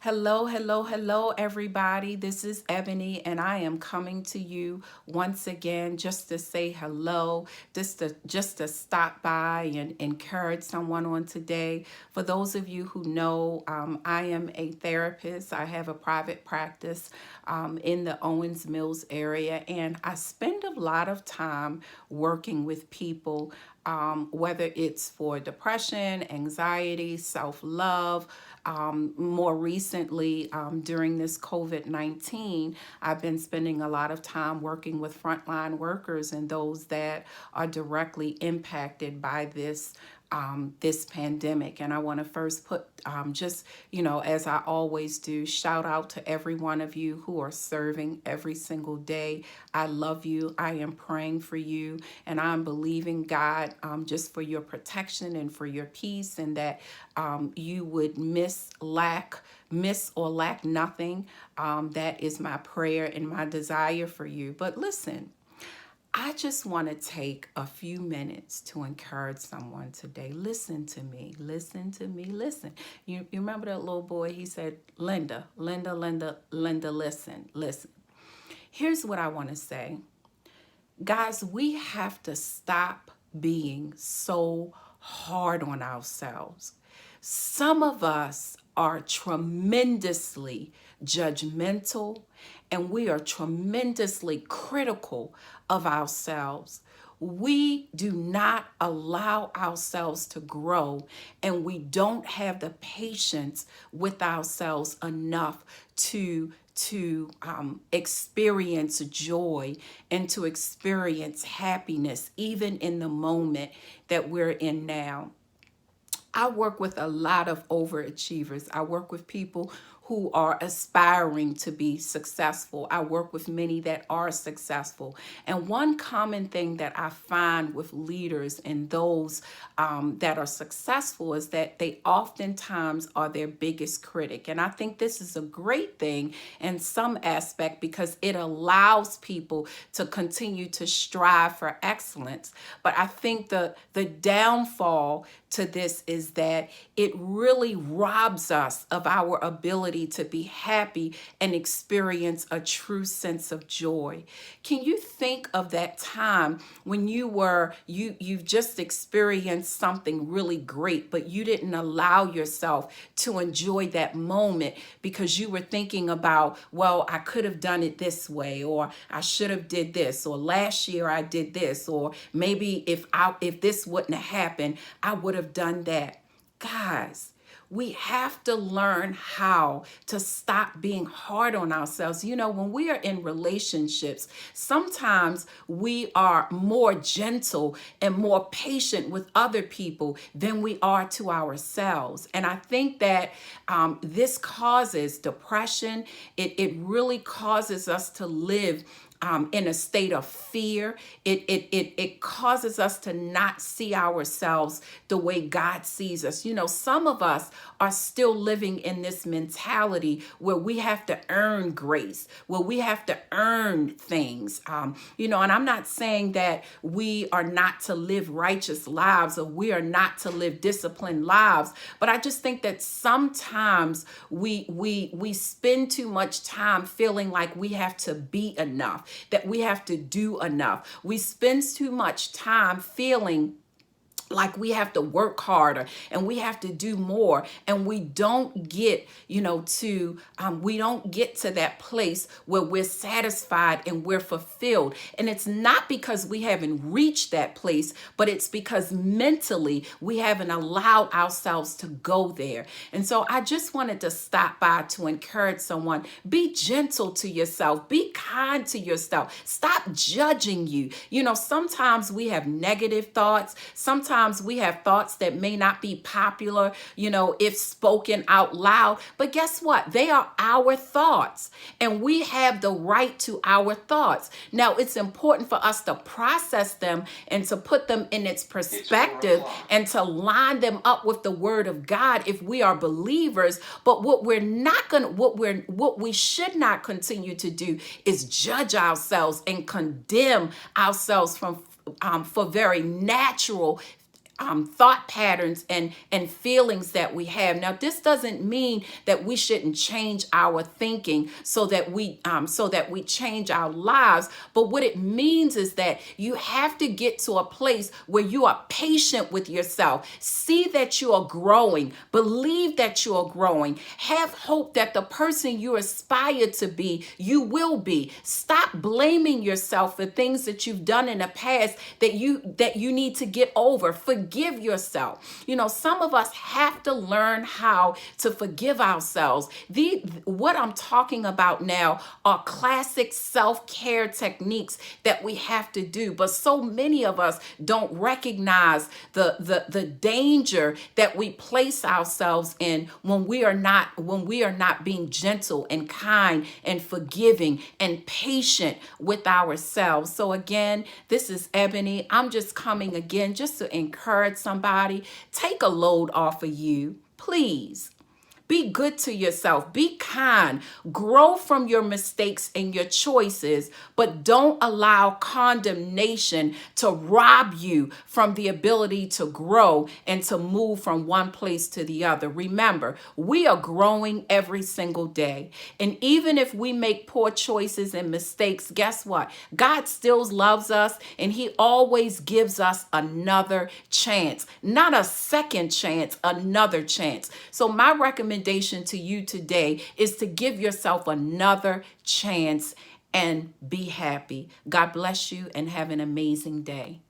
Hello, hello, hello, everybody. This is Ebony, and I am coming to you once again just to say hello, just to stop by and encourage someone on today. For those of you who know, I am a therapist. I have a private practice in the Owens Mills area, and I spend a lot of time working with people, whether it's for depression, anxiety, self love. More recently, during this COVID-19, I've been spending a lot of time working with frontline workers and those that are directly impacted by this pandemic. And I want to first put as I always do, shout out to every one of you who are serving every single day. I love you. I am praying for you, and I'm believing God just for your protection and for your peace, and that you would miss or lack nothing. That is my prayer and my desire for you. But listen, I just want to take a few minutes to encourage someone today. Listen to me. Listen to me. Listen. You remember that little boy? He said, Linda, Linda, Linda, Linda, listen, listen. Here's what I want to say. Guys, we have to stop being so hard on ourselves. Some of us are tremendously judgmental, and we are tremendously critical of ourselves. We do not allow ourselves to grow, and we don't have the patience with ourselves enough to experience joy and to experience happiness, even in the moment that we're in now. I work with a lot of overachievers. I work with people who are aspiring to be successful. I work with many that are successful. And one common thing that I find with leaders and those that are successful is that they oftentimes are their biggest critic. And I think this is a great thing in some aspect because it allows people to continue to strive for excellence. But I think the downfall to this is that it really robs us of our ability to be happy and experience a true sense of joy. Can you think of that time when you've just experienced something really great, but you didn't allow yourself to enjoy that moment because you were thinking about, well, I could have done it this way, or I should have did this, or last year I did this, or maybe if this wouldn't have happened, I would have done that. Guys, we have to learn how to stop being hard on ourselves. You know, when we are in relationships, sometimes we are more gentle and more patient with other people than we are to ourselves. And I think that this causes depression. It really causes us to live in a state of fear. It causes us to not see ourselves the way God sees us. You know, some of us are still living in this mentality where we have to earn grace, where we have to earn things. And I'm not saying that we are not to live righteous lives or we are not to live disciplined lives, but I just think that sometimes we spend too much time feeling like we have to be enough, that we have to do enough. We spend too much time feeling like we have to work harder and we have to do more, and we don't get we don't get to that place where we're satisfied and we're fulfilled. And it's not because we haven't reached that place, but it's because mentally we haven't allowed ourselves to go there. And so I just wanted to stop by to encourage someone. Be gentle to yourself, be kind to yourself, stop judging you. Sometimes we have negative thoughts, sometimes we have thoughts that may not be popular, if spoken out loud. But guess what? They are our thoughts, and we have the right to our thoughts. Now, it's important for us to process them and to put them in its perspective and to line them up with the word of God if we are believers. But what we should not continue to do is judge ourselves and condemn ourselves for very natural thought patterns and feelings that we have. Now, this doesn't mean that we shouldn't change our thinking so that we change our lives. But what it means is that you have to get to a place where you are patient with yourself. See that you are growing. Believe that you are growing. Have hope that the person you aspire to be, you will be. Stop blaming yourself for things that you've done in the past that you need to get over. Forgive yourself. You know, some of us have to learn how to forgive ourselves. What I'm talking about now are classic self-care techniques that we have to do, but so many of us don't recognize the danger that we place ourselves in when we are not being gentle and kind and forgiving and patient with ourselves. So again, this is Ebony. I'm just coming again just to encourage somebody. Take a load off of you, please. Be good to yourself. Be kind. Grow from your mistakes and your choices, but don't allow condemnation to rob you from the ability to grow and to move from one place to the other. Remember, we are growing every single day. And even if we make poor choices and mistakes, guess what? God still loves us, and he always gives us another chance. Not a second chance, another chance. So my recommendation to you today is to give yourself another chance and be happy. God bless you and have an amazing day.